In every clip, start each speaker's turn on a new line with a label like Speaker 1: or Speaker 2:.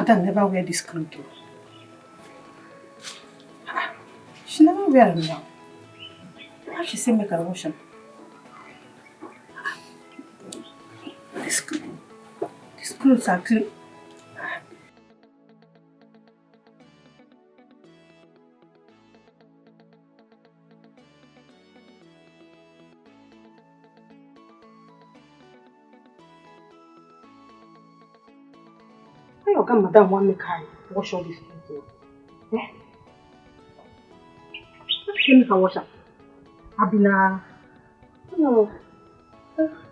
Speaker 1: Madam never wear this clothes. She never wear them now. Why she say make her wash them? These clothes are clean. Why Madam want make her wash all these clothes? Eh? Why she make her wash them? Abina. No.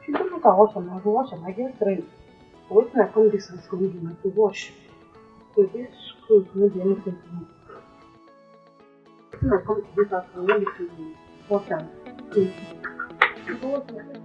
Speaker 1: She don't make her wash them. I go wash them. I get trained. Wait till I come this house for me to wash. So this clothes no be anything to me. When I come to this house, I want to wash them. I go wash them.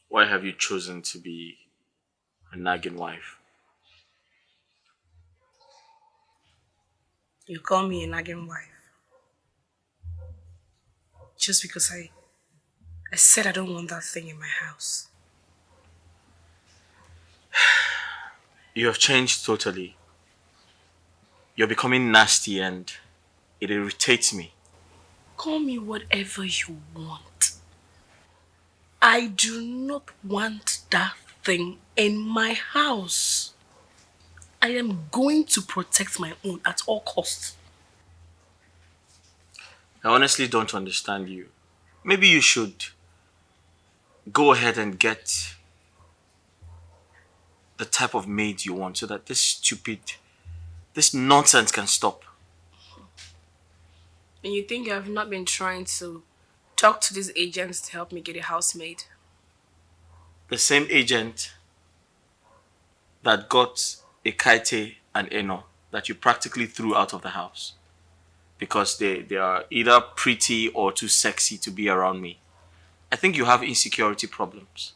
Speaker 2: Why have you chosen to be a nagging wife?
Speaker 3: You call me a nagging wife. Just because I said I don't want that thing in my house.
Speaker 2: You have changed totally. You're becoming nasty and it irritates me.
Speaker 3: Call me whatever you want. I do not want that thing in my house. I am going to protect my own at all costs.
Speaker 2: I honestly don't understand you. Maybe you should go ahead and get the type of maid you want so that this nonsense can stop.
Speaker 3: And you think I have not been trying to talk to these agents to help me get a housemaid?
Speaker 2: The same agent that got Ekaite and Eno that you practically threw out of the house because they are either pretty or too sexy to be around me. I think you have insecurity problems.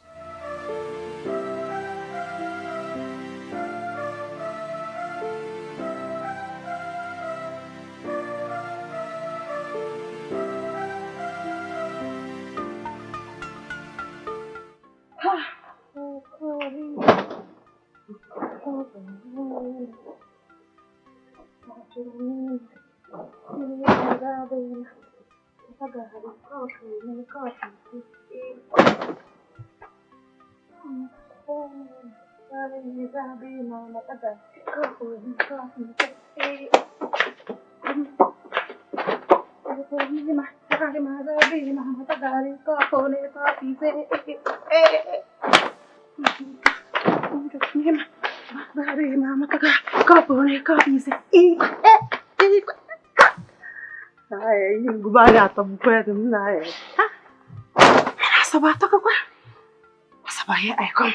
Speaker 1: Here I come.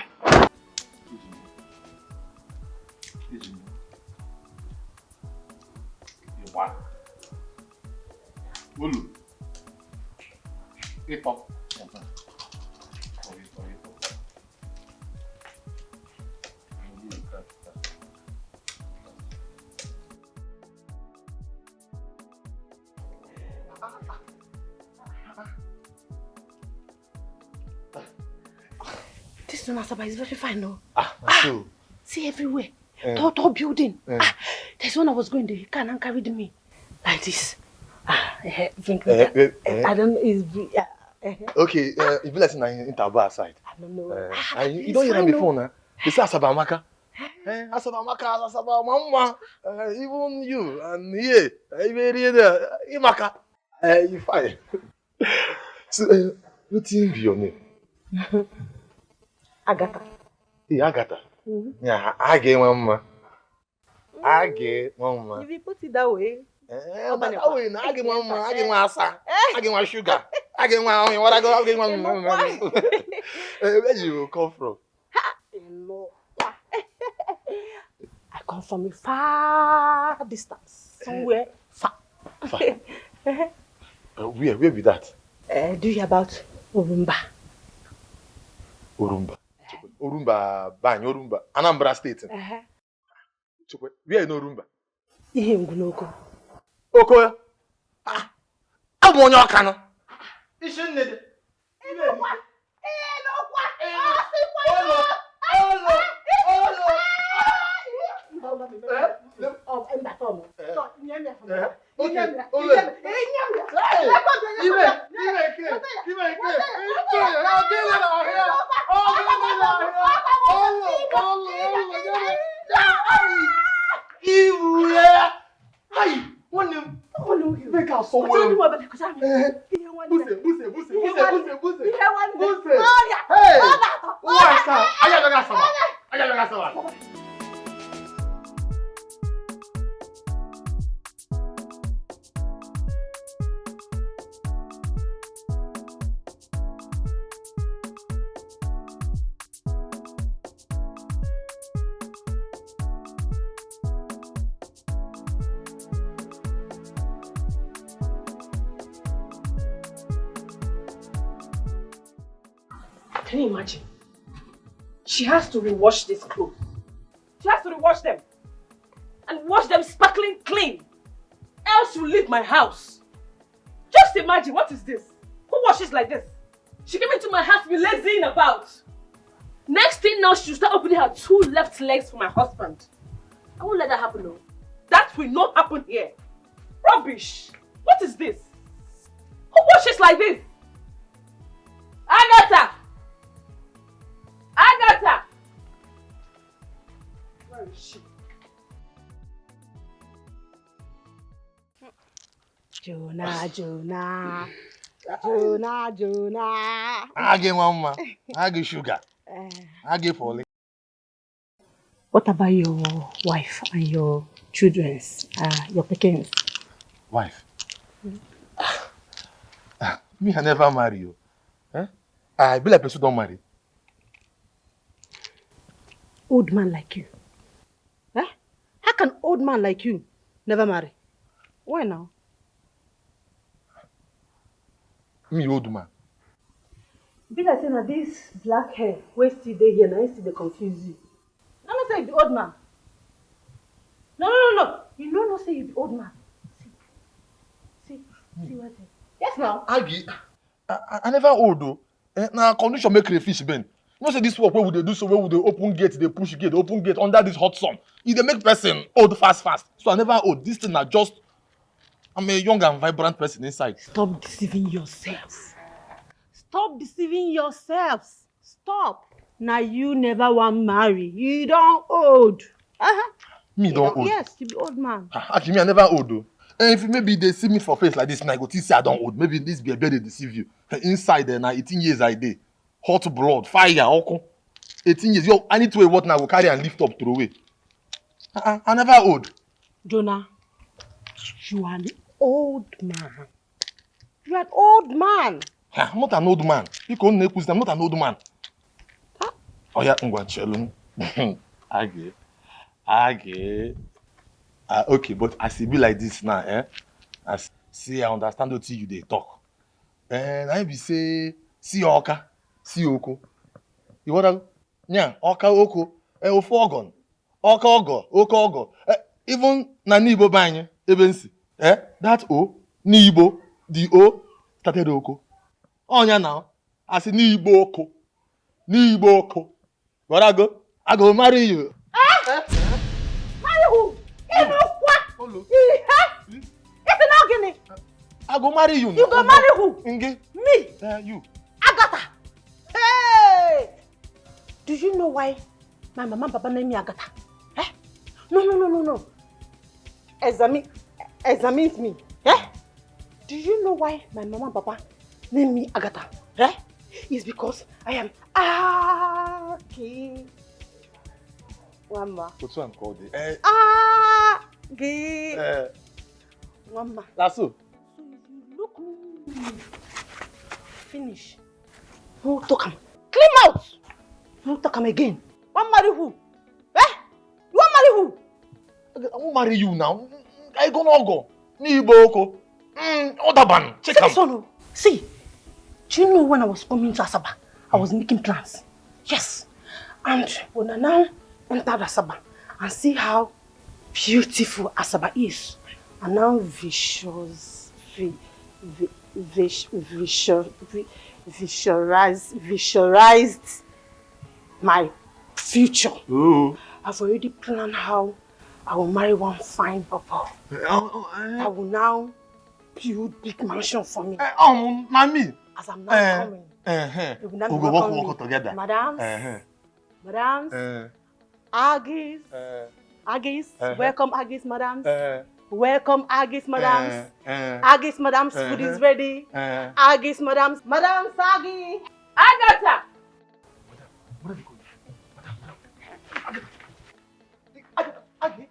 Speaker 1: This one is very fine, no?
Speaker 4: So.
Speaker 1: See everywhere. Tall building. There's one I was going there. He can't carry me like this. I don't know.
Speaker 4: Okay, if you listen in Taba side.
Speaker 1: I don't know.
Speaker 4: You don't hear me before now. This is Asabamaka. Asabamaka, Mama. Even you and here, Imaka. You fine. So, what team be your name?
Speaker 1: Agatha.
Speaker 4: Hey, Agatha. Yeah, I get Mama. I get Mama.
Speaker 1: If you put it that way.
Speaker 4: That way, I get Mama. I get my asa. I get my sugar. I get my what I go. I get my Mama. Where you come from?
Speaker 1: I come from a far distance, somewhere far.
Speaker 4: Far. Where be that?
Speaker 1: Do you hear about Urumba?
Speaker 4: Urumba. Urumba, Bany, Urumba. Anambra State. Where in Urumba?
Speaker 1: Ihe Ngunoko.
Speaker 4: Oko. Ah. I'm on your canal. Isn't it?
Speaker 3: Can you imagine? She has to rewash these clothes. She has to rewash them. And wash them sparkling clean. Else she'll leave my house. Just imagine, what is this? Who washes like this? She came into my house to be lazying about. Next thing now, she'll start opening her 2 left legs for my husband. I won't let that happen, no. That will not happen here. Rubbish. What is this? Who washes like this? Agatha! Agatha! Where is she?
Speaker 1: Jonah.
Speaker 4: I get mama. I get sugar. I get folly.
Speaker 1: What about your wife and your children's, your pickings?
Speaker 4: Wife? Me, I never marry you. I be like person don't marry.
Speaker 1: Old man like you. How can old man like you never marry? Why now?
Speaker 4: Me old man.
Speaker 1: Be like saying that this black hair, where still they here, now still they confuse you. I'm not saying you be old man. No. You know not say you be old man. See what it is. Yes now.
Speaker 4: I never old though. Now condition make crayfish bend. You know say this work where would they do so where would they open gate, they push gate, open gate under this hot sun. If they make person old fast. So I never old. This thing are just I'm a young and vibrant person inside.
Speaker 1: Stop deceiving yourselves. Stop. Now you never want marry. You don't old.
Speaker 4: Me don't old.
Speaker 1: Yes, you be old man.
Speaker 4: Actually, me I never old though. And if maybe they see me for face like this, and I go to say I don't old. Maybe this be a bed they deceive you. Inside there now 18 years I did. Hot blood, fire, okay. 18 years. Yo, I need to what now? Go carry and lift up, throw away. I never old.
Speaker 1: Jonah, you are an old man. You are an old man.
Speaker 4: I'm not an old man. You can't make I'm not an old man. Oh yeah, I'm going to tell him. I get. Okay, but as it be like this now, As see, I understand what you they talk. And I be say, see oka, see oko. You what? Yeah, oka oko. Ofo ogon. Oka ogo, oko ogo. Even na nibo banye, even see. That o, nibo, the o, started oko. Onya now, I say nibo oko. Nibo oko. But I go marry you.
Speaker 1: Marry who?
Speaker 4: I go marry you.
Speaker 1: You go marry who?
Speaker 4: Nge.
Speaker 1: Me?
Speaker 4: You.
Speaker 1: Agatha. Hey! Do you know why my mama and papa named me Agatha? No. Examine me. Do you know why my mama and papa named me Agatha? It's because I am Aki. Wamba.
Speaker 4: What's one called it?
Speaker 1: Aki. Wamba.
Speaker 4: That's so.
Speaker 1: So if you look me, finish. Who talk him? Clean out. Who talk him again? Want marry who? You want marry who?
Speaker 4: I won't marry you now. I gonna go. Ni boko. Odaban. Check him.
Speaker 1: See, do you know when I was coming to Asaba, I was making plans. Yes. And when I now entered Asaba and see how beautiful Asaba is, I now visualized my future.
Speaker 4: Ooh.
Speaker 1: I've already planned how I will marry one fine papa. I will now build big mansion for me.
Speaker 4: Mommy.
Speaker 1: As I'm now coming, we will now be welcoming
Speaker 4: together.
Speaker 1: Madams, madams, Aggies, Aggies, welcome Aggies, madams. Welcome Aggies, madams. Aggies, madams, food is ready. Aggies, madams, madams, Aggie. Agatha.
Speaker 4: What are you going? Aggie.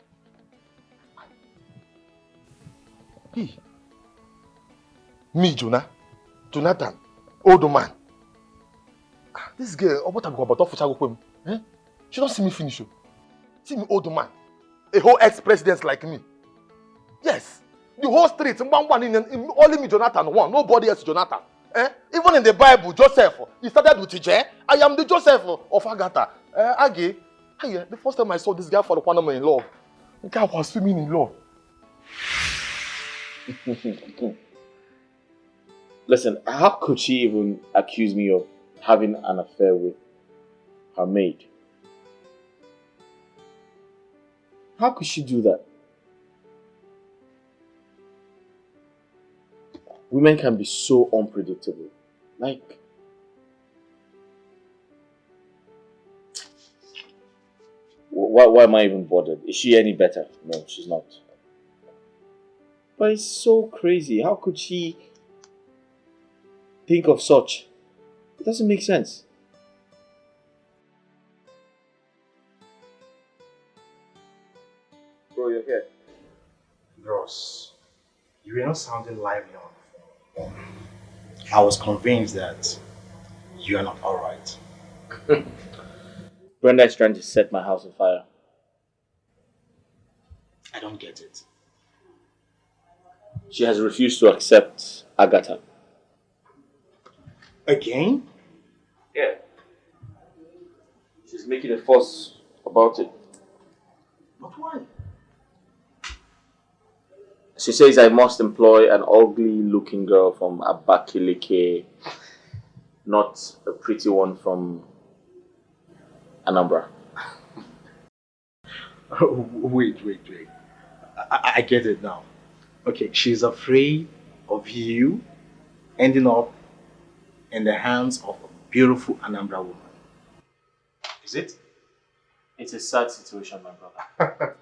Speaker 4: He. Me, Jonathan, old man. This girl, what I'm about to go eh? She don't see me finish. See me, old man. A whole ex-president like me. Yes. The whole street, only me, Jonathan, one. Nobody else, Jonathan. Eh? Even in the Bible, Joseph, he started with Tije. I am the Joseph of Agatha. Aggie, the first time I saw this guy for the one in love, the guy was swimming in love.
Speaker 2: Listen, how could she even accuse me of having an affair with her maid? How could she do that? Women can be so unpredictable. Like, why am I even bothered? Is she any better? No, she's not. But it's so crazy. How could she think of such? It doesn't make sense.
Speaker 4: Bro, you're here.
Speaker 5: Bros, you were not sounding lively on the phone. I was convinced that you are not alright.
Speaker 2: Brenda is trying to set my house on fire.
Speaker 5: I don't get it.
Speaker 2: She has refused to accept Agatha.
Speaker 5: Again?
Speaker 2: Yeah. She's making a fuss about it.
Speaker 5: But why?
Speaker 2: She says I must employ an ugly-looking girl from Abakaliki, not a pretty one from Anambra.
Speaker 5: Wait. I get it now. Okay, she's afraid of you ending up in the hands of a beautiful Anambra woman. Is it?
Speaker 2: It's a sad situation, my brother.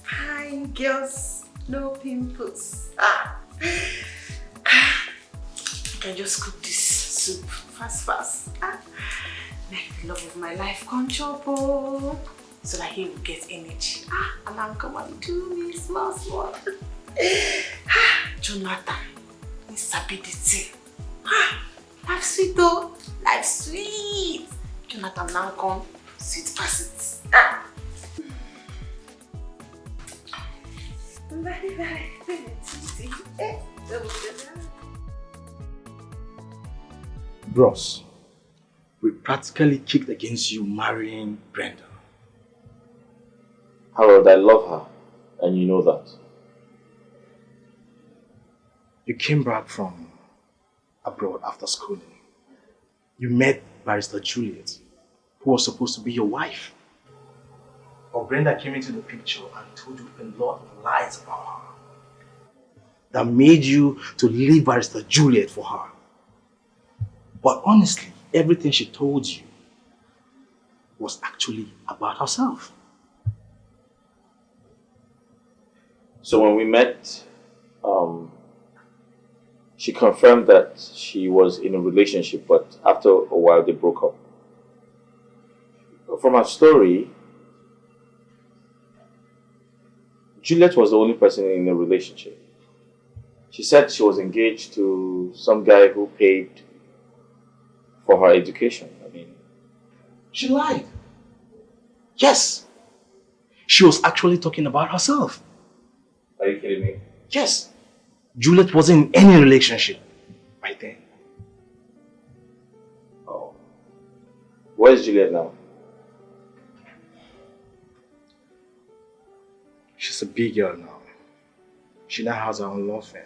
Speaker 3: Fine girls, no pimples. I can just cook this soup fast. Make the love of my life come chopo, so that he will get energy. And I'll come and do me small. Jonathan, he's stability. Life sweet though, life sweet. Jonathan now come sweet pass it. Very sweet.
Speaker 5: Bros, we practically kicked against you marrying Brenda.
Speaker 2: Harold, I love her, and you know that.
Speaker 5: You came back from abroad after schooling. You met Barrister Juliet, who was supposed to be your wife. But Brenda came into the picture and told you a lot of lies about her that made you to leave Barrister Juliet for her. But honestly, everything she told you was actually about herself.
Speaker 2: So when we met, she confirmed that she was in a relationship, but after a while they broke up. From her story, Juliet was the only person in the relationship. She said she was engaged to some guy who paid for her education. I mean,
Speaker 5: She lied. Yes. She was actually talking about herself.
Speaker 2: are you kidding me?
Speaker 5: Yes. Juliet wasn't in any relationship by then.
Speaker 2: Oh. Where's Juliet now?
Speaker 5: She's a big girl now. She now has her own law firm.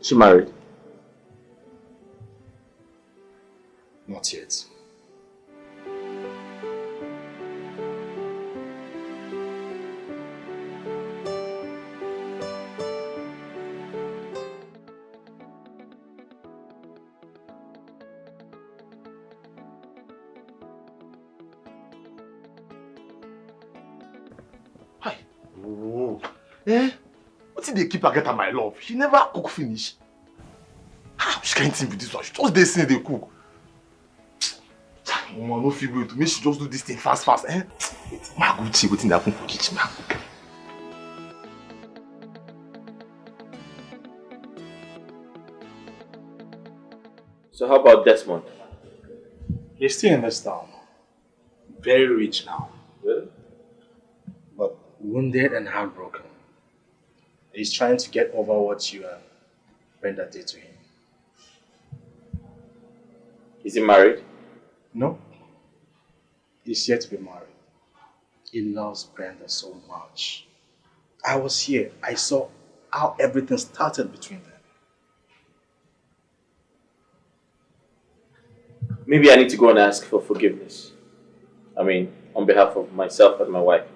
Speaker 2: She married?
Speaker 5: Not yet.
Speaker 4: Hi. Oh. Eh? What did they keep her get at my love? She never cook finish. How she can't think with this one? She just dey say they cook. Mama no feel way to make she just do this thing fast. Eh? Ma go see wetin dey happen for kitchen now.
Speaker 2: So how about Desmond?
Speaker 5: He's still in this town. Very rich now.
Speaker 2: Really?
Speaker 5: But wounded and heartbroken. He's trying to get over what you and Brenda did to him.
Speaker 2: Is he married?
Speaker 5: No. He's yet to be married. He loves Brenda so much. I was here. I saw how everything started between them.
Speaker 2: Maybe I need to go and ask for forgiveness. I mean, on behalf of myself and my wife.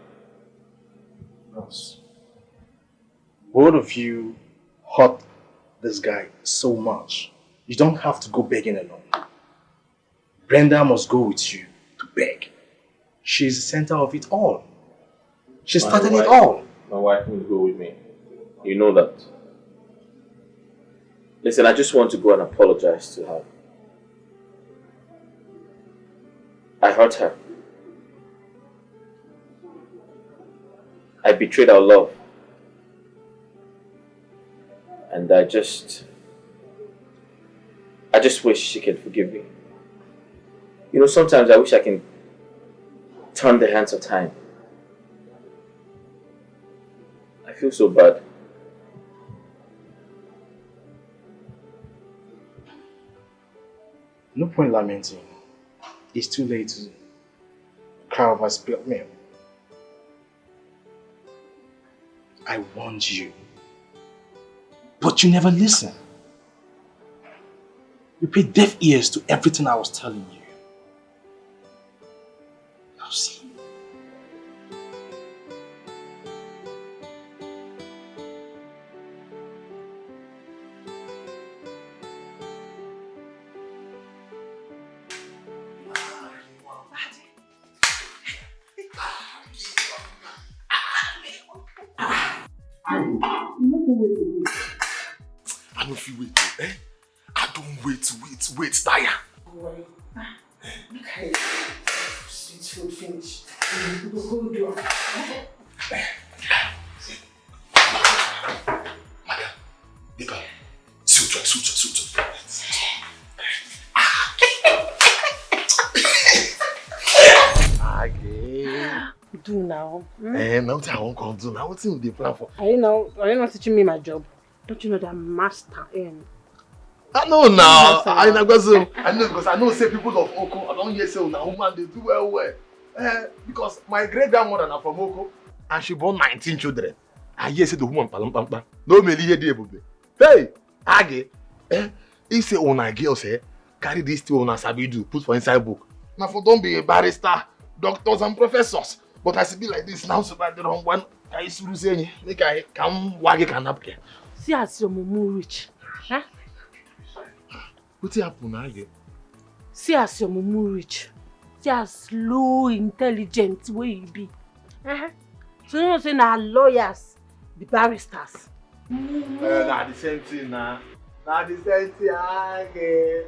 Speaker 5: Ross, both of you hurt this guy so much. You don't have to go begging alone. Brenda must go with you to beg. She's the center of it all. She started it all.
Speaker 2: My wife will go with me. You know that. Listen, I just want to go and apologize to her. I hurt her. I betrayed our love. And I just wish she can forgive me. You know, sometimes I wish I can turn the hands of time. I feel so bad.
Speaker 5: No point lamenting. It's too late to cry over spilled milk. I warned you. But you never listened. You paid deaf ears to everything I was telling you. Now see.
Speaker 4: I don't feel wait. Eh? I don't wait. Tire.
Speaker 1: Okay. Sweet food finish. Hold on.
Speaker 4: Madam, Dikeh, suture. Again.
Speaker 1: Do now.
Speaker 4: Now I won't come do. Now what's in the plan for?
Speaker 1: Are you not teaching me my job? Don't you know that I'm master in?
Speaker 4: I know now. I know because I know say people of Oko. I don't hear say na woman they do well. Because my great grandmother na from Oko and she born 19 children. I hear say the woman palam. No me hear the ebube. Hey, Age. He say una girls carry this thing una sabi do put for inside book. Now for don't be a barrister, doctors and professors. But as it be like this now, so bad the wrong one. I suru say make I come wage canapke.
Speaker 1: See as your mumu rich. Huh?
Speaker 4: What happen again?
Speaker 1: See as your mumu rich. See as low intelligent where you be. So you know say na lawyers, the barristers.
Speaker 4: Nah, the same thing, nah. Nah, the same thing. Okay.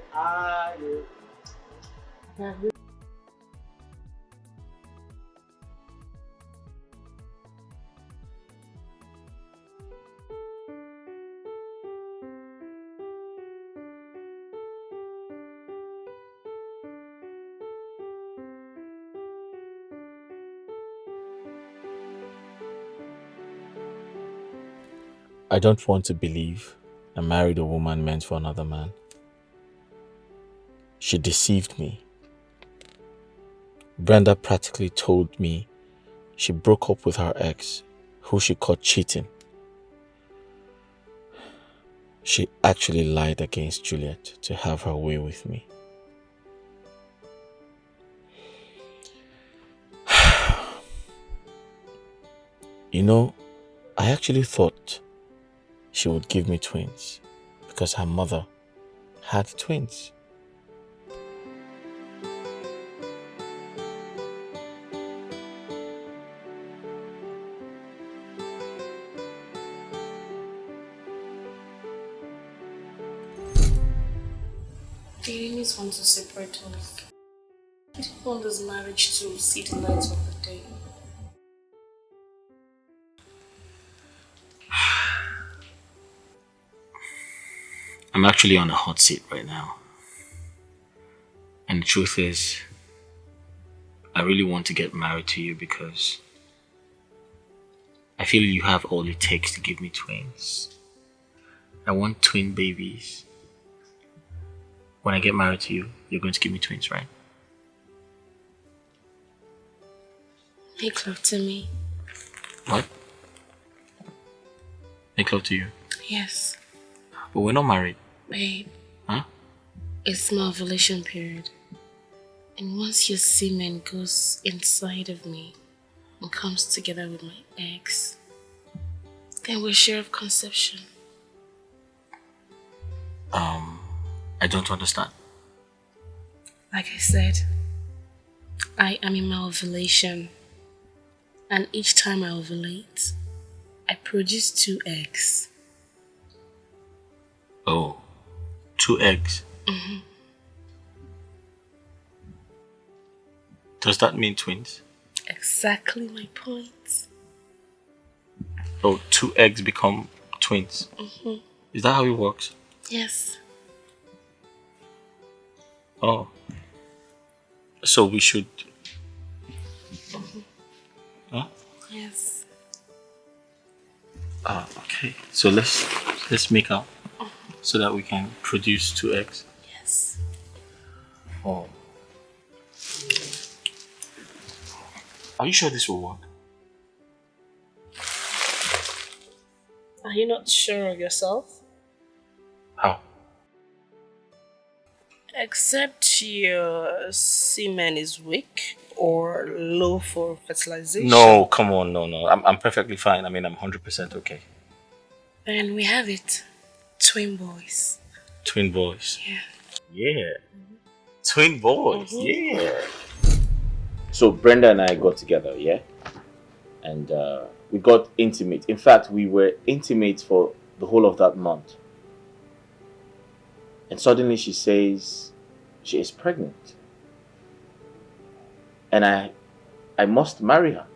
Speaker 2: I don't want to believe I married a woman meant for another man. She deceived me. Brenda practically told me she broke up with her ex, who she caught cheating. She actually lied against Juliet to have her way with me. You know, I actually thought she would give me twins because her mother had twins.
Speaker 3: The enemies want to separate us. I didn't want this marriage to see the light of the day.
Speaker 2: I'm actually on a hot seat right now. And the truth is, I really want to get married to you because I feel you have all it takes to give me twins. I want twin babies. When I get married to you, you're going to give me twins, right?
Speaker 3: Make love to me.
Speaker 2: What? Make love to you?
Speaker 3: Yes.
Speaker 2: But we're not married.
Speaker 3: Babe.
Speaker 2: Huh?
Speaker 3: It's my ovulation period. And once your semen goes inside of me and comes together with my eggs, then we're sure of conception.
Speaker 2: I don't understand.
Speaker 3: Like I said, I am in my ovulation. And each time I ovulate, I produce 2 eggs.
Speaker 2: Oh, 2 eggs?
Speaker 3: Mm-hmm.
Speaker 2: Does that mean twins?
Speaker 3: Exactly my point.
Speaker 2: Oh, 2 eggs become twins?
Speaker 3: Mm-hmm.
Speaker 2: Is that how it works?
Speaker 3: Yes.
Speaker 2: Oh. So we should...
Speaker 3: Mm-hmm.
Speaker 2: Huh?
Speaker 3: Yes.
Speaker 2: Okay. So let's make out so that we can produce 2 eggs.
Speaker 3: Yes.
Speaker 2: Oh. Are you sure this will work?
Speaker 3: Are you not sure of yourself?
Speaker 2: How?
Speaker 3: Except your semen is weak or low for fertilization.
Speaker 2: No, come on, no. I'm perfectly fine. I mean, I'm 100% okay.
Speaker 3: And we have it. Twin boys.
Speaker 2: Twin boys.
Speaker 3: Yeah.
Speaker 2: Yeah. Twin boys.
Speaker 3: Mm-hmm.
Speaker 2: Yeah. So Brenda and I got together, yeah? And we got intimate. In fact, we were intimate for the whole of that month. And suddenly she says she is pregnant. And I must marry her.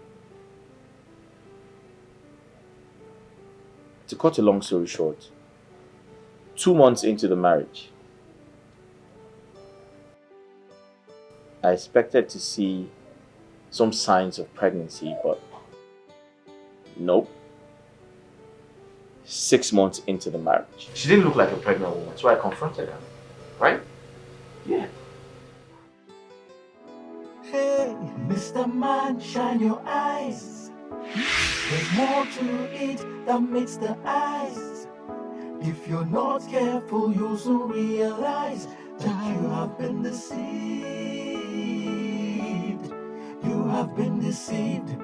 Speaker 2: To cut a long story short, 2 months into the marriage, I expected to see some signs of pregnancy, but nope. 6 months into the marriage, she didn't look like a pregnant woman, so I confronted her. Right? Yeah.
Speaker 6: Hey, Mr. Man, shine your eyes. There's more to it than meets the eyes. If you're not careful, you'll soon realize that you have been deceived. You have been deceived.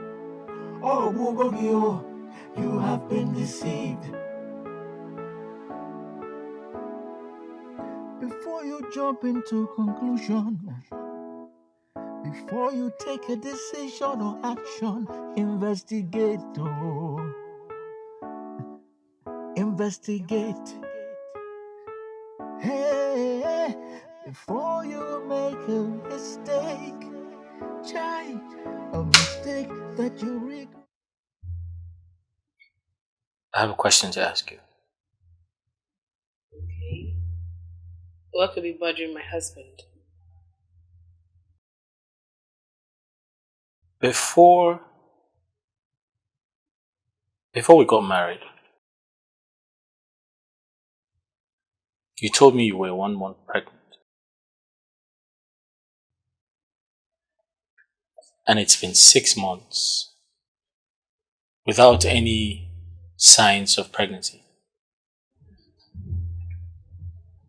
Speaker 6: Oh, Bugogio, you have been deceived. Before you jump into conclusion, before you take a decision or action, investigate. investigate. Hey, before you make a mistake, try a mistake that you regret.
Speaker 2: I have a question to ask you.
Speaker 3: Okay. What could be bothering my husband?
Speaker 2: Before we got married, you told me you were 1 month pregnant. And it's been 6 months without any signs of pregnancy.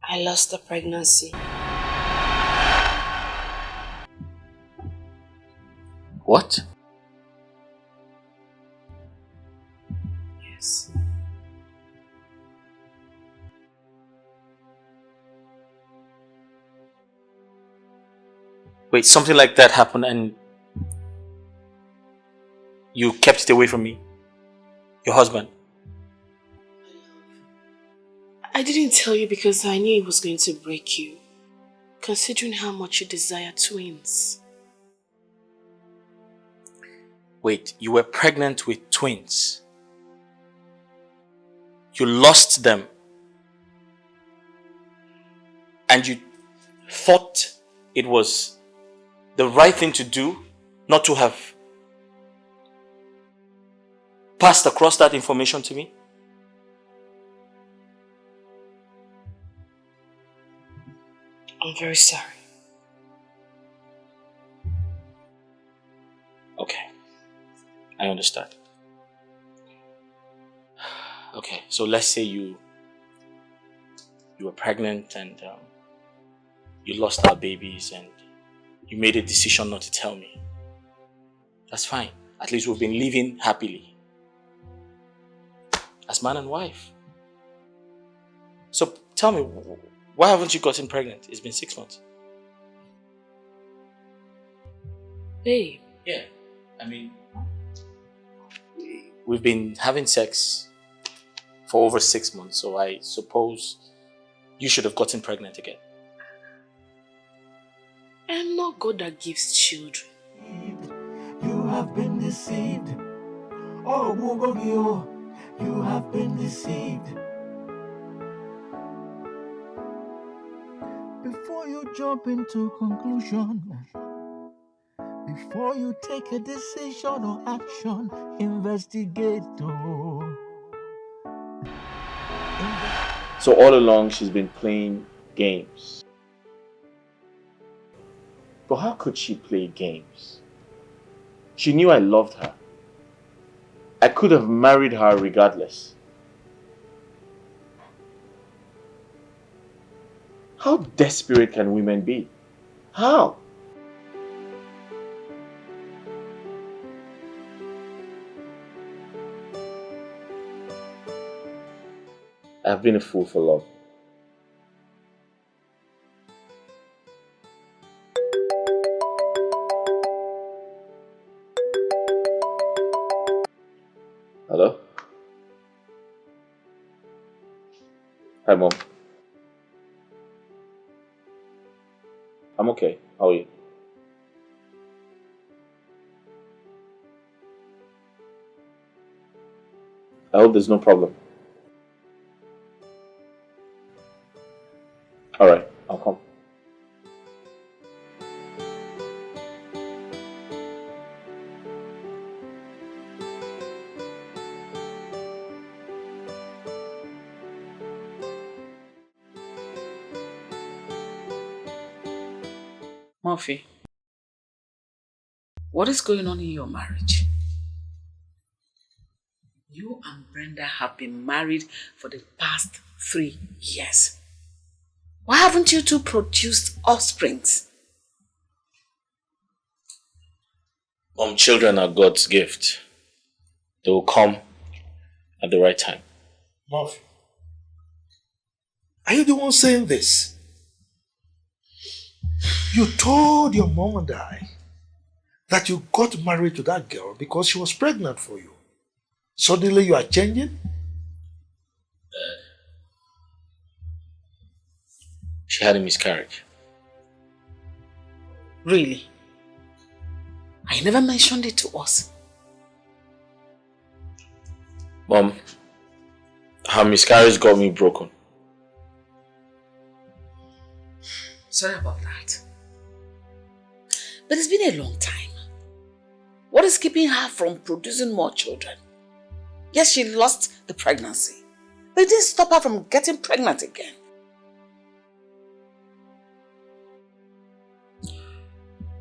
Speaker 3: I lost the pregnancy.
Speaker 2: What?
Speaker 3: Yes.
Speaker 2: Wait, something like that happened and you kept it away from me? Your husband?
Speaker 3: I didn't tell you because I knew it was going to break you, considering how much you desire twins.
Speaker 2: Wait, you were pregnant with twins? You lost them? And you thought it was the right thing to do not to have passed across that information to me?
Speaker 3: I'm very sorry.
Speaker 2: Okay, I understand. Okay, so let's say you were pregnant and you lost our babies and you made a decision not to tell me. That's fine. At least we've been living happily as man and wife. So tell me, why haven't you gotten pregnant? It's been 6 months.
Speaker 3: Babe.
Speaker 2: Yeah, I mean, we've been having sex for over 6 months, so I suppose you should have gotten pregnant again.
Speaker 3: I'm not God that gives children.
Speaker 6: You have been deceived. Oh, Mugogio, you have been deceived. Before you jump into conclusion, before you take a decision or action, investigate.
Speaker 2: So all along she's been playing games. But how could she play games? She knew I loved her. I could have married her regardless. How desperate can women be? How? I've been a fool for love. Hello? Hi, Mom. I'm okay. How are you? I hope there's no problem. Alright, I'll come.
Speaker 7: Murphy, what is going on in your marriage? You and Brenda have been married for the past 3 years. Why haven't you two produced offsprings?
Speaker 2: Mom, children are God's gift. They will come at the right time.
Speaker 4: Murphy, are you the one saying this? You told your mom and I that you got married to that girl because she was pregnant for you. Suddenly you are changing?
Speaker 2: She had a miscarriage.
Speaker 7: Really? I never mentioned it to us.
Speaker 2: Mom, her miscarriage got me broken.
Speaker 7: Sorry about that. But it's been a long time. What is keeping her from producing more children? Yes, she lost the pregnancy, but it didn't stop her from getting pregnant again.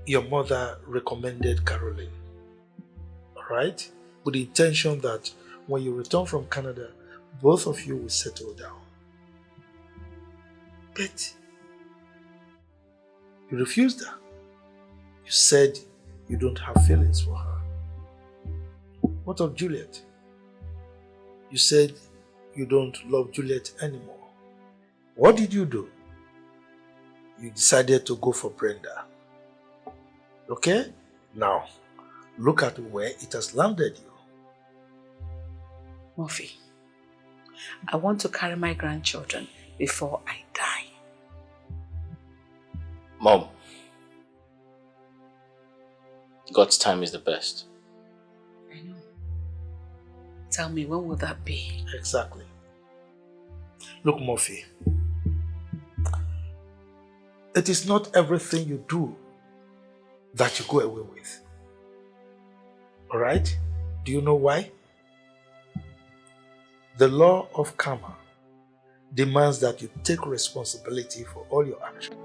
Speaker 8: Your mother recommended Caroline, alright? With the intention that when you return from Canada, both of you will settle down. But you refused her. You said you don't have feelings for her. What of Juliet? You said you don't love Juliet anymore. What did you do? You decided to go for Brenda. Okay? Now, look at where it has landed you.
Speaker 7: Murphy, I want to carry my grandchildren before I die.
Speaker 2: Mom, God's time is the best.
Speaker 7: I know. Tell me, when will that be?
Speaker 8: Exactly. Look, Murphy, it is not everything you do that you go away with. Alright? Do you know why? The law of karma demands that you take responsibility for all your actions.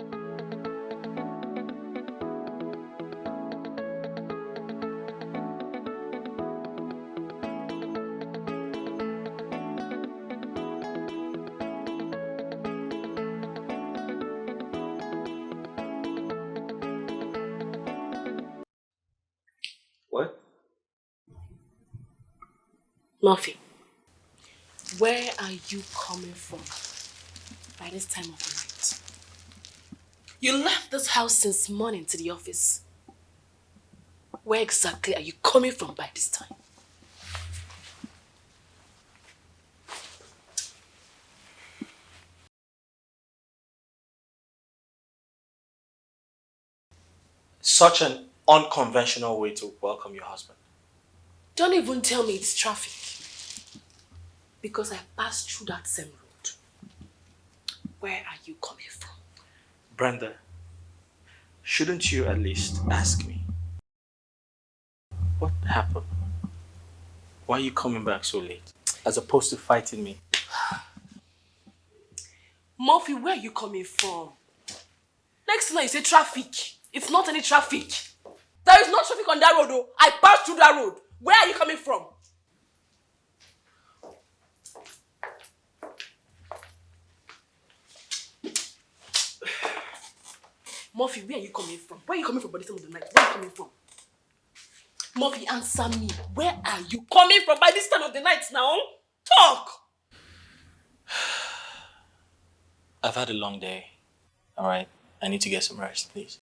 Speaker 2: What?
Speaker 3: Murphy, where are you coming from by this time of the night? You left this house since morning to the office. Where exactly are you coming from by this time?
Speaker 2: Such an unconventional way to welcome your husband.
Speaker 3: Don't even tell me it's traffic. Because I passed through that same road. Where are you coming from?
Speaker 2: Brenda, shouldn't you at least ask me? What happened? Why are you coming back so late? As opposed to fighting me.
Speaker 3: Murphy, where are you coming from? Next thing you say traffic. It's not any traffic. There is no traffic on that road though. I passed through that road. Where are you coming from? Murphy, where are you coming from? Where are you coming from by this time of the night? Where are you coming from? Murphy, answer me. Where are you coming from by this time of the night now? Talk!
Speaker 2: I've had a long day. Alright, I need to get some rest, please.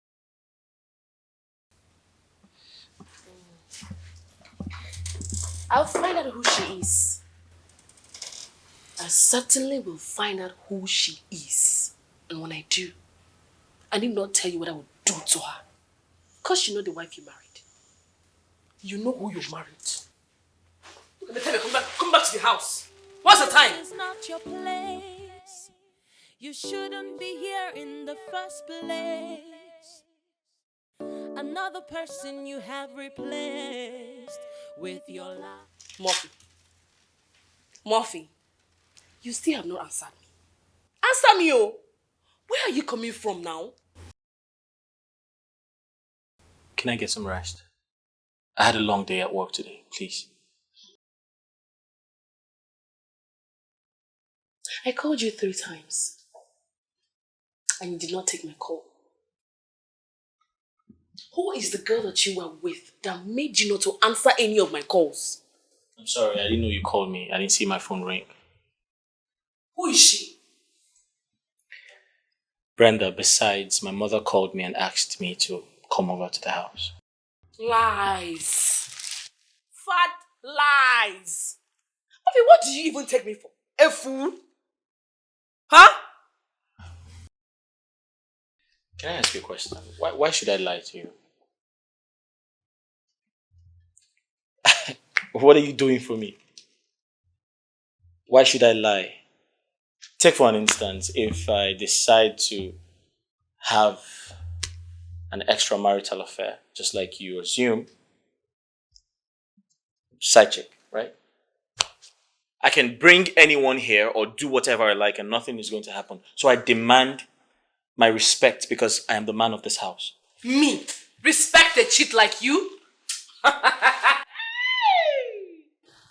Speaker 3: I'll find out who she is. I certainly will find out who she is. And when I do, I need not tell you what I will do to her. Because you know the wife you married. You know who you married. Look at the time, come back to the house. What's the time?
Speaker 9: It's not your place. You shouldn't be here in the first place. Another person you have replaced with your life.
Speaker 3: Murphy, you still have not answered me. Answer me, oh. Where are you coming from now?
Speaker 2: Can I get some rest? I had a long day at work today, please.
Speaker 3: I called you 3 times. And you did not take my call. Who is the girl that you were with that made you not to answer any of my calls?
Speaker 2: I'm sorry, I didn't know you called me. I didn't see my phone ring.
Speaker 3: Who is she?
Speaker 2: Brenda, besides, my mother called me and asked me to come over to the house.
Speaker 3: Lies. Fat lies. Okay, what do you even take me for? A fool? Huh?
Speaker 2: Can I ask you a question? Why should I lie to you? What are you doing for me? Why should I lie? Take for an instance, if I decide to have an extramarital affair, just like you assume, side chick, right? I can bring anyone here or do whatever I like and nothing is going to happen. So I demand my respect because I am the man of this house.
Speaker 3: Me? Respect a cheat like you?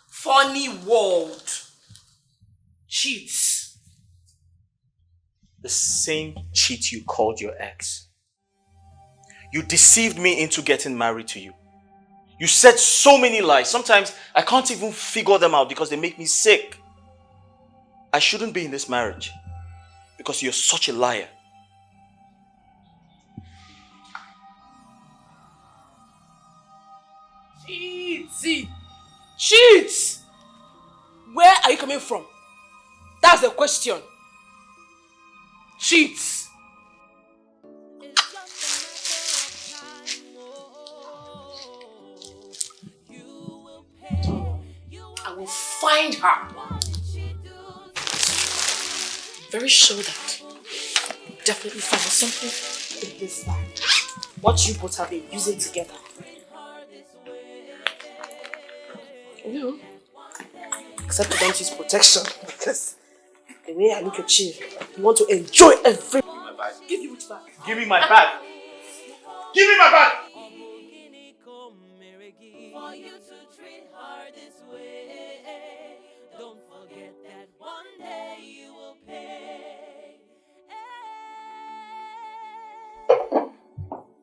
Speaker 3: Funny world. Cheats.
Speaker 2: The same cheat you called your ex. You deceived me into getting married to you. You said so many lies. Sometimes I can't even figure them out because they make me sick. I shouldn't be in this marriage because you're such a liar.
Speaker 3: Cheats! Cheats! Where are you coming from? That's the question. Cheats! I will find her. I'm very sure that you definitely found something in this bag. What you both have been using together. You know, except you don't use protection because the way I look at you, you want to enjoy every.
Speaker 2: Give me my bag.
Speaker 3: Give you which bag?
Speaker 2: Give me my bag. Give me my bag.
Speaker 9: For you to treat her this way, don't forget that one day you will pay.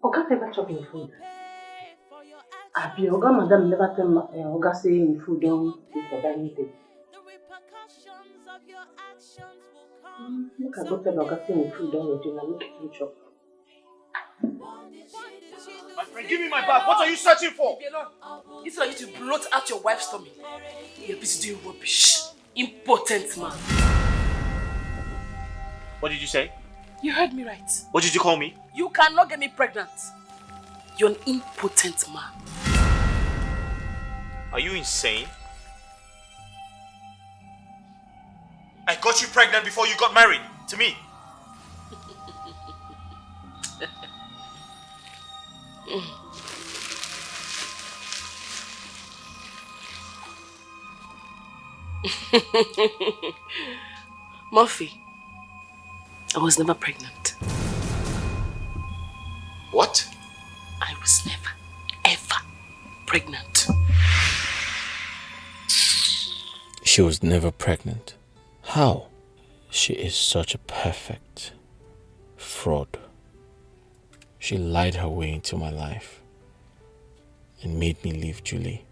Speaker 1: Oga never chop in food. Abi, Oga madam never tell Oga say in food don't eat for dining table. Look at what Oga say in food don't ready now. Look at him chop.
Speaker 2: My friend, give me my bag. What are you searching for?
Speaker 3: Instead of you to bloat out your wife's tummy, you're busy doing rubbish. Impotent man.
Speaker 2: What did you say?
Speaker 3: You heard me right.
Speaker 2: What did you call me?
Speaker 3: You cannot get me pregnant. You're an impotent man.
Speaker 2: Are you insane? I got you pregnant before you got married to me.
Speaker 3: Murphy, I was never pregnant.
Speaker 2: What?
Speaker 3: I was never, ever pregnant.
Speaker 10: She was never pregnant. How? She is such a perfect fraud. She lied her way into my life and made me leave Julie.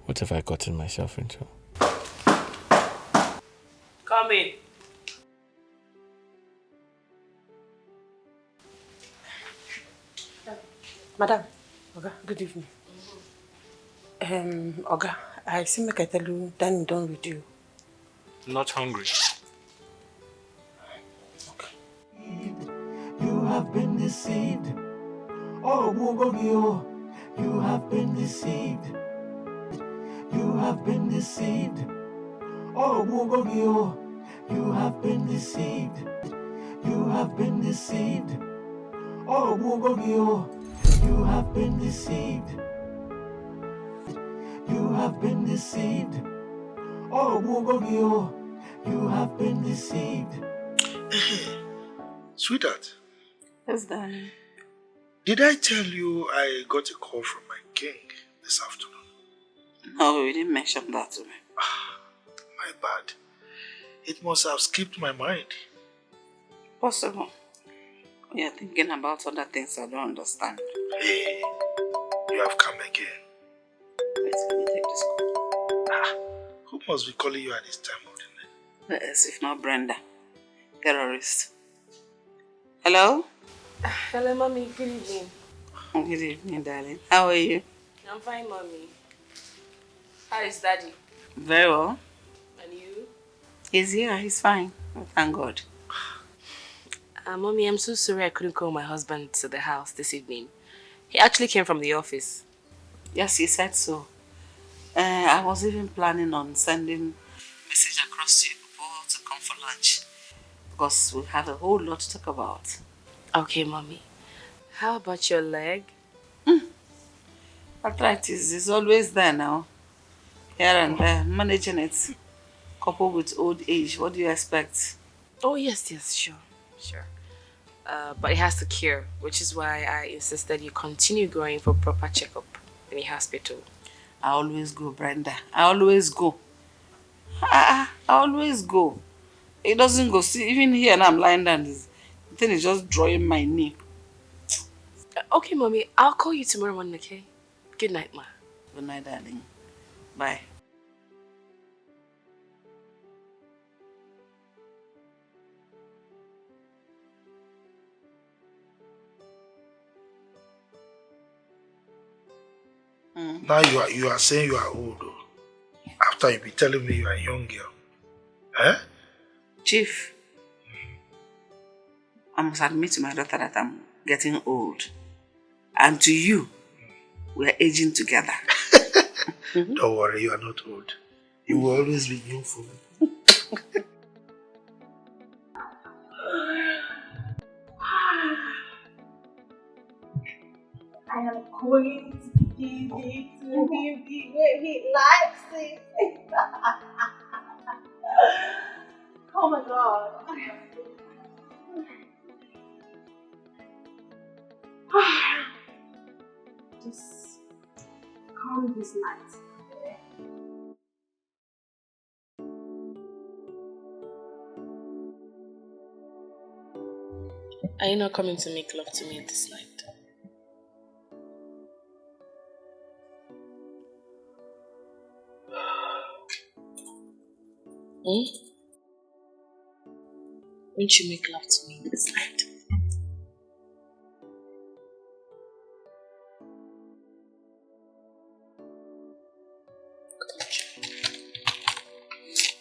Speaker 10: What have I gotten myself into?
Speaker 3: Come in.
Speaker 1: Madam, Oga, good evening. Oga, I see make I tell you, Danny done with you.
Speaker 2: Not hungry.
Speaker 1: Okay.
Speaker 6: You have been deceived. Oh, Mugogio, you have been deceived. You have been deceived. Oh, Mugogio, you have been deceived. You have been deceived. Oh, Mugogio, you have been deceived. You have been deceived. Oh, Mugogio, you have been deceived.
Speaker 8: Sweetheart,
Speaker 7: Yes, darling.
Speaker 8: did I tell you I got a call from my king this afternoon?
Speaker 7: No, you didn't mention that to me.
Speaker 8: My bad. It must have skipped my mind.
Speaker 7: Possible. You're thinking about other things I don't understand.
Speaker 8: Hey, you have come again.
Speaker 7: Wait, let me take this call.
Speaker 8: Who must be calling you at this time of the night?
Speaker 7: Yes, if not Brenda. Terrorist. Hello?
Speaker 3: Hello, Mommy. Good evening.
Speaker 7: Good evening, darling. How are you?
Speaker 3: I'm fine, Mommy. How is Daddy?
Speaker 7: Very well.
Speaker 3: And you?
Speaker 7: He's here. He's fine. Oh, thank God.
Speaker 3: Mommy, I'm so sorry I couldn't call my husband to the house this evening. He actually came from the office.
Speaker 7: Yes, he said so. I was even planning on sending message across to you people to come for lunch because we have a whole lot to talk about.
Speaker 3: Okay, Mommy. How about your leg?
Speaker 7: Arthritis is always there now. Here and there, managing it. Coupled with old age, what do you expect?
Speaker 3: Oh, yes, sure. But it has to cure, which is why I insisted you continue going for proper checkup in the hospital.
Speaker 7: I always go, Brenda. I always go. I always go. It doesn't go. See, even here now I'm lying down. The thing is just drawing my knee.
Speaker 3: Okay, Mommy. I'll call you tomorrow morning, okay? Good night, Ma.
Speaker 7: Good night, darling. Bye.
Speaker 8: Now you are saying you are old, though. After you be telling me you are a young girl. Eh?
Speaker 7: Chief, I must admit to my daughter that I'm getting old. And to you, we are aging together.
Speaker 8: Don't worry, you are not old. You will always be young for me.
Speaker 1: I am going to give it to him the way he likes it. Oh my God. Just calm this night.
Speaker 3: Are you not coming to make love to me this night? Won't you make love to me this night?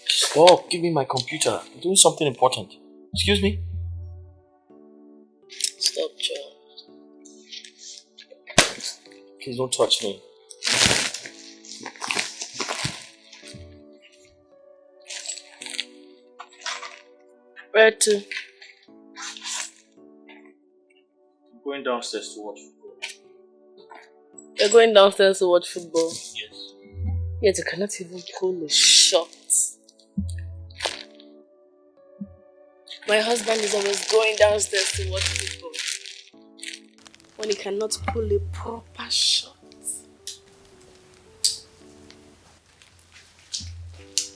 Speaker 10: Stop, give me my computer. I'm doing something important. Excuse me?
Speaker 3: Stop, Joe.
Speaker 10: Please don't touch me.
Speaker 3: Where to?
Speaker 10: I'm going downstairs to watch football.
Speaker 3: You're going downstairs to watch football?
Speaker 10: Yes.
Speaker 3: Yet you cannot even pull a shot. My husband is always going downstairs to watch football when he cannot pull a proper shot.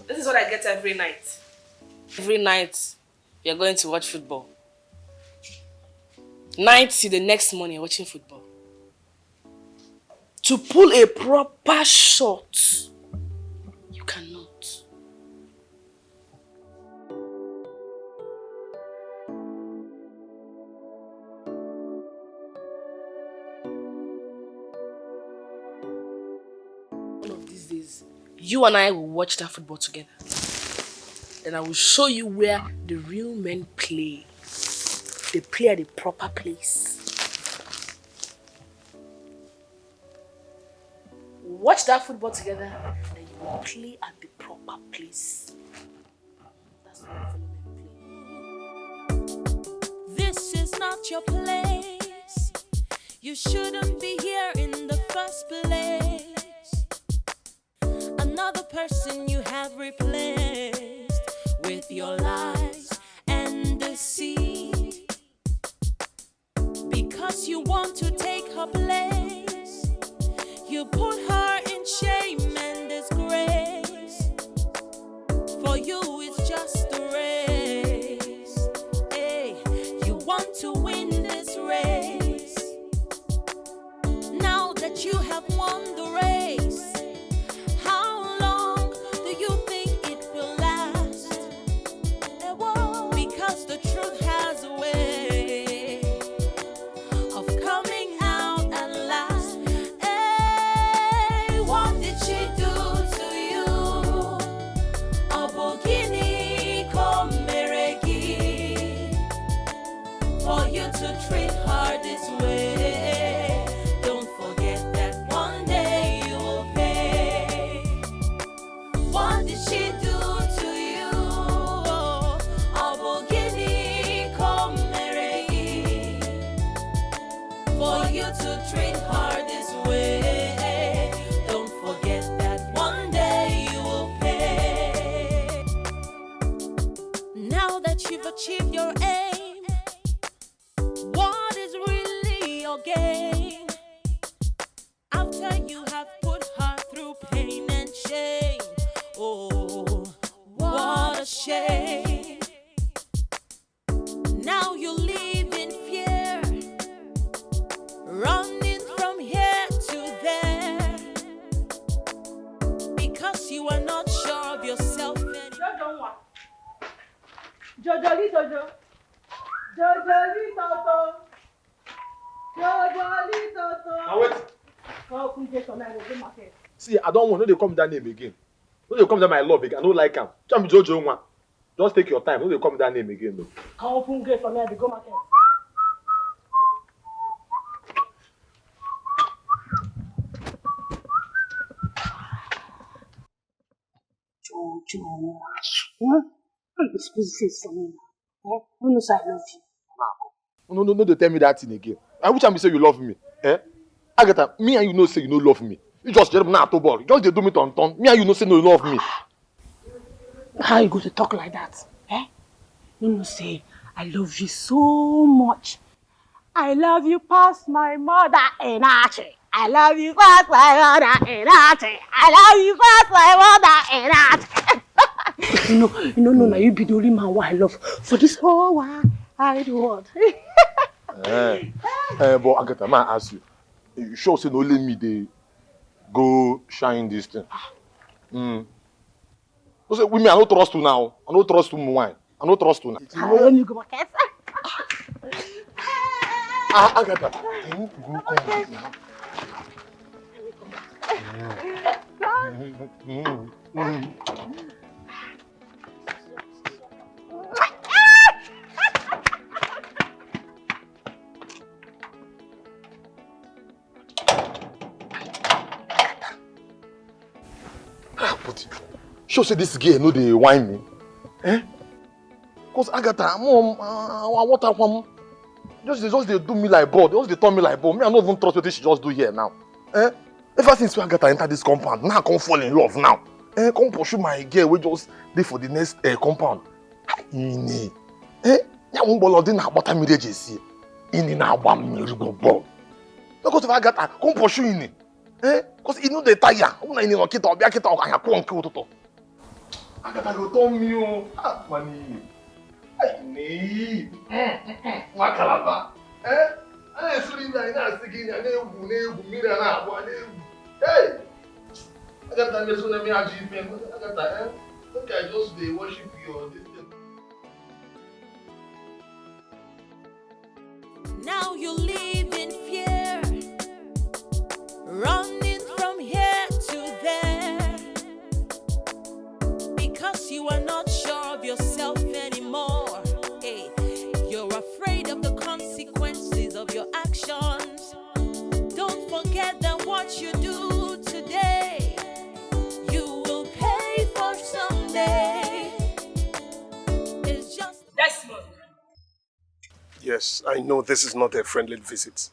Speaker 3: This is what I get every night. Every night, you're going to watch football. Night till the next morning, you're watching football. To pull a proper shot, you cannot. One of these days, you and I will watch that football together. Then I will show you where the real men play. They play at the proper place. Watch that football together, then you will play at the proper place. That's what fellow men play.
Speaker 9: This is not your place. You shouldn't be here in the first place. Another person you have replaced with your lies and deceit. Because you want to take her place, you put her in shame and disgrace. For you it's just a race. Hey, you want to win this race. Now that you have won the race, how long do you think it will last? It won't. Because the truth has a way of coming out at last. Hey, for you to treat her this way. Don't forget that one day you will pay. What did she do to you? Obogini komerei. For you to treat her this way. Don't forget that one day you will pay. Now that you've achieved your aim, what is really your gain? After you have put her through pain and shame, oh, what a shame. Now you live in fear, running from here to there, because you are not sure of yourself anymore.
Speaker 1: Jojoli Jojo. Jojoli Toto. Jojoli Toto.
Speaker 4: Now wait.
Speaker 1: Come open gate on my market.
Speaker 4: See, I don't want no they come that name again. No they come that my love again. I don't like him. Tell me Jojo one. Just take your time. No they come that name again though.
Speaker 1: Come open gate on my market. Jojo. You're supposed to say something. Who knows I love you?
Speaker 4: No, they tell me that thing again. I wish I say you love me. Agatha, me and you know say you don't love me. You just now to ball. Just they do me ton. Me and you know say no love me.
Speaker 1: How you go to talk like that? You know say I love you so much. I love you past my mother and Archie. I love you past my mother and Archie. I love you past my mother and Archie. No, you be the only man who I love for this whole wide world.
Speaker 4: But Agatha, man, I ask you. You sure say no let me they go shine this thing? So say with me, I don't trust you now. I don't trust you wine. I don't trust you now.
Speaker 1: Let me go market.
Speaker 4: Agatha, can you go come now? Sure say this girl no dey whine me. Cause Agatha, mom, what happen? Just they do me like ball. Just they turn me like ball. Me, I don't even trust what she just do here now. Ever since Agatha enter this compound, now I come fall in love now. Come pursue my girl. We just dey for the next compound. Ini. Ya won ball odin na bota marriage see. Ini na agba mmiri go ball. Because if Agatha come pursue Ini. Cause you know they tire. Una Ini no kita obia kita okanya ko nke ototo. Agatha go turn me o. Money. Ini. Makalaba. I sleep na ina sigi na egwu mmiri na agba na egwu. Hey. Agatha me so na me aji pen. Agatha, okay, I just dey worship you on this thing.
Speaker 9: Now you live in fear, running from here to there, because you are not sure of yourself anymore. Hey, you're afraid of the consequences of your actions. Don't forget that what you do today, you will pay for someday. It's just
Speaker 3: Desmond.
Speaker 11: Yes, I know this is not a friendly visit.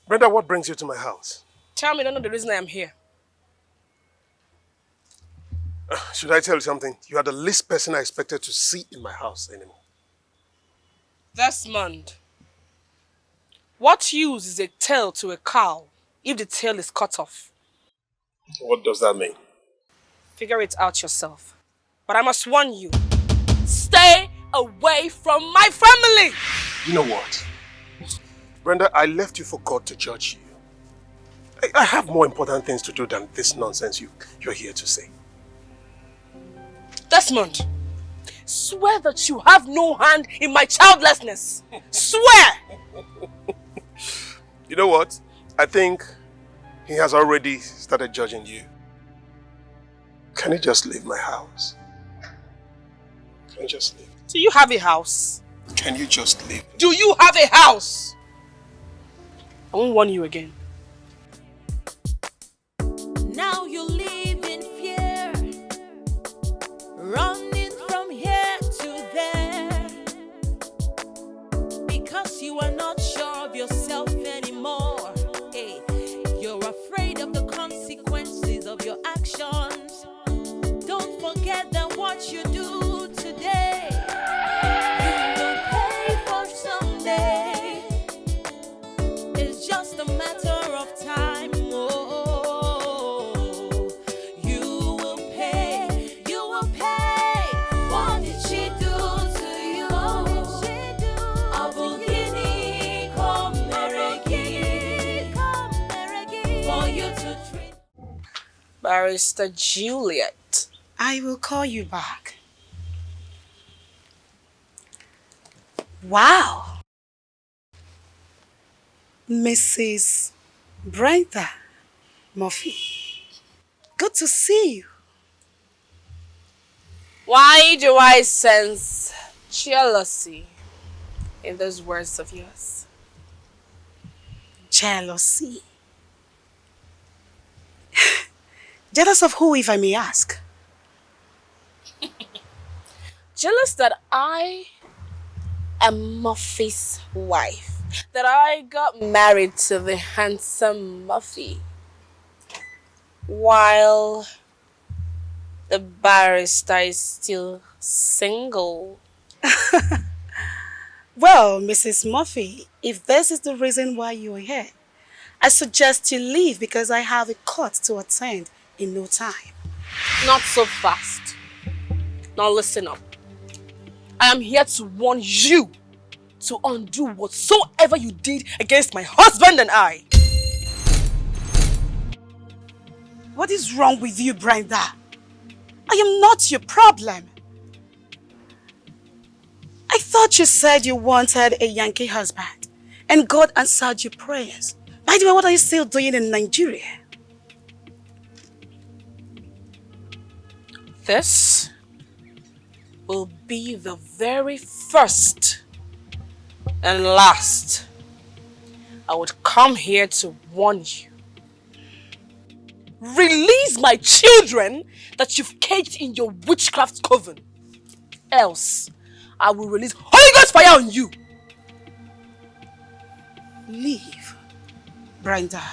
Speaker 11: Brenda, what brings you to my house?
Speaker 3: Tell me, I don't know the reason I am here.
Speaker 11: Should I tell you something? You are the least person I expected to see in my house anymore.
Speaker 3: Desmond, what use is a tail to a cow if the tail is cut off?
Speaker 11: What does that mean?
Speaker 3: Figure it out yourself. But I must warn you, stay away from my family!
Speaker 11: You know what? Brenda, I left you for God to judge you. I have more important things to do than this nonsense you're here to say.
Speaker 3: Desmond, swear that you have no hand in my childlessness. Swear!
Speaker 11: You know what? I think he has already started judging you. Can you just leave my house? Can you just leave?
Speaker 3: Do you have a house?
Speaker 11: Can you just leave?
Speaker 3: Do you have a house? I won't warn you again.
Speaker 9: Now you live in fear, running from here to there, because you are not sure of yourself anymore. Hey, you're afraid of the consequences of your actions. Don't forget that what you do today, you will pay for someday. It's just a matter of time. Oh, you will pay. What did she do to you? Abugini, come meregi, for you to treat.
Speaker 3: Barrister Juliet.
Speaker 1: I will call you back. Wow. Mrs. Brenda Murphy. Good to see you.
Speaker 3: Why do I sense jealousy in those words of yours?
Speaker 1: Jealousy. Jealous of who, if I may ask?
Speaker 3: Jealous that I am Murphy's wife. That I got married to the handsome Murphy, while the barrister is still single.
Speaker 1: Well, Mrs. Murphy, if this is the reason why you're here, I suggest you leave because I have a court to attend in no time.
Speaker 3: Not so fast. Now listen up. I am here to warn you to undo whatsoever you did against my husband and I.
Speaker 1: What is wrong with you, Brenda? I am not your problem. I thought you said you wanted a Yankee husband and God answered your prayers. By the way, what are you still doing in Nigeria?
Speaker 3: This will be the very first and last I would come here to warn you. Release my children that you've caged in your witchcraft coven. Else, I will release Holy Ghost fire on you.
Speaker 1: Leave, Brenda.